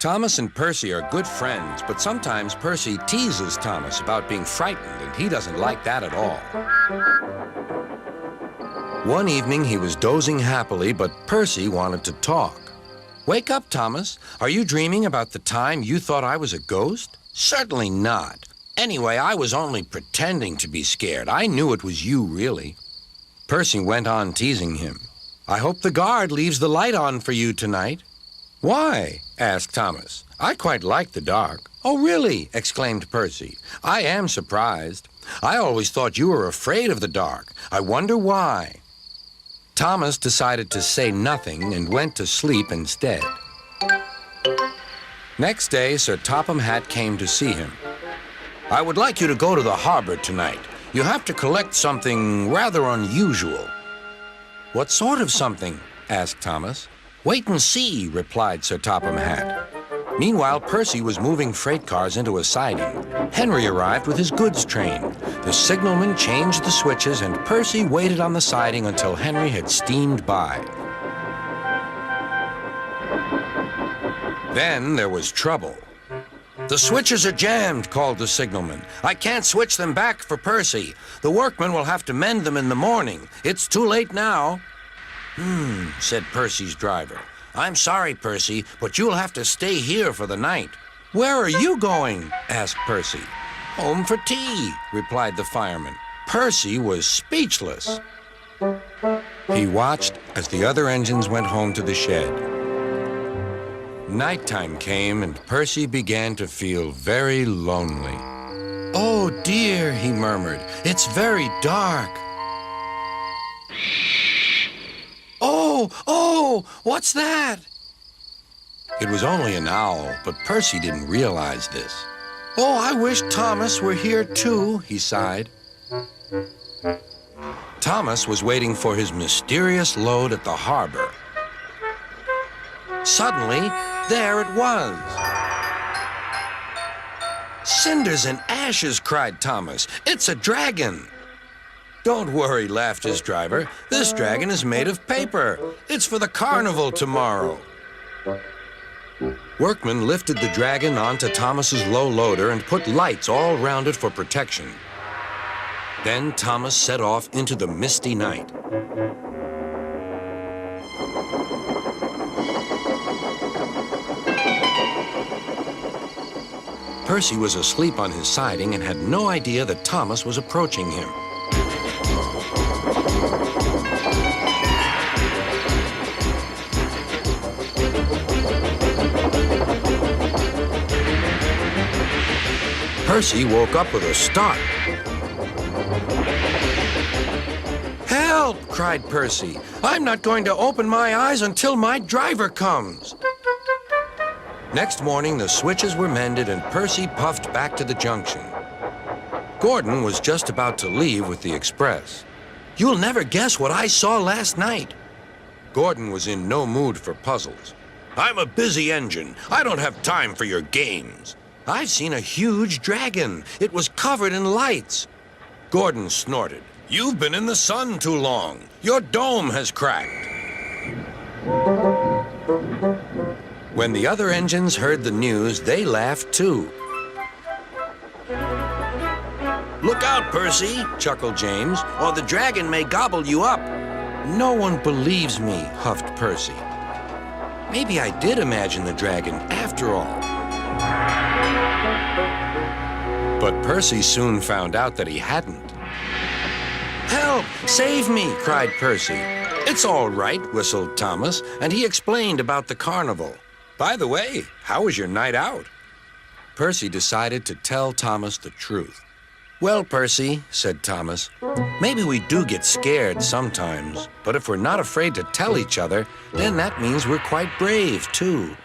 Thomas and Percy are good friends, but sometimes Percy teases Thomas about being frightened, and he doesn't like that at all. One evening, he was dozing happily, but Percy wanted to talk. "Wake up, Thomas. Are you dreaming about the time you thought I was a ghost?" "Certainly not. Anyway, I was only pretending to be scared. I knew it was you, really." Percy went on teasing him. "I hope the guard leaves the light on for you tonight." "Why?" asked Thomas. "I quite like the dark." "Oh, really?" exclaimed Percy. "I am surprised. I always thought you were afraid of the dark. I wonder why." Thomas decided to say nothing and went to sleep instead. Next day, Sir Topham Hatt came to see him. "I would like you to go to the harbor tonight. You have to collect something rather unusual." "What sort of something?" asked Thomas. "Wait and see," replied Sir Topham Hatt. Meanwhile, Percy was moving freight cars into a siding. Henry arrived with his goods train. The signalman changed the switches, and Percy waited on the siding until Henry had steamed by. Then there was trouble. "The switches are jammed," called the signalman. "I can't switch them back for Percy. The workmen will have to mend them in the morning. It's too late now." Said Percy's driver. "I'm sorry, Percy, but you'll have to stay here for the night." "Where are you going?" asked Percy. "Home for tea," replied the fireman. Percy was speechless. He watched as the other engines went home to the shed. Nighttime came, and Percy began to feel very lonely. "Oh, dear," he murmured. "It's very dark." Oh, what's that?" It was only an owl, but Percy didn't realize this. "Oh, I wish Thomas were here too," he sighed. Thomas was waiting for his mysterious load at the harbor. Suddenly, there it was. "Cinders and ashes," cried Thomas. "It's a dragon." "Don't worry," laughed his driver. "This dragon is made of paper. It's for the carnival tomorrow." Workmen lifted the dragon onto Thomas's low loader and put lights all round it for protection. Then Thomas set off into the misty night. Percy was asleep on his siding and had no idea that Thomas was approaching him. Percy woke up with a start. "Help!" cried Percy. "I'm not going to open my eyes until my driver comes." Next morning, the switches were mended and Percy puffed back to the junction. Gordon was just about to leave with the express. "You'll never guess what I saw last night." Gordon was in no mood for puzzles. "I'm a busy engine. I don't have time for your games." "I've seen a huge dragon. It was covered in lights." Gordon snorted. "You've been in the sun too long. Your dome has cracked." When the other engines heard the news, they laughed too. "Look out, Percy," chuckled James, "or the dragon may gobble you up." "No one believes me," huffed Percy. Maybe I did imagine the dragon after all. But Percy soon found out that he hadn't. "Help! Save me!" cried Percy. "It's all right," whistled Thomas, and he explained about the carnival. "By the way, how was your night out?" Percy decided to tell Thomas the truth. "Well, Percy," said Thomas, "maybe we do get scared sometimes, but if we're not afraid to tell each other, then that means we're quite brave, too.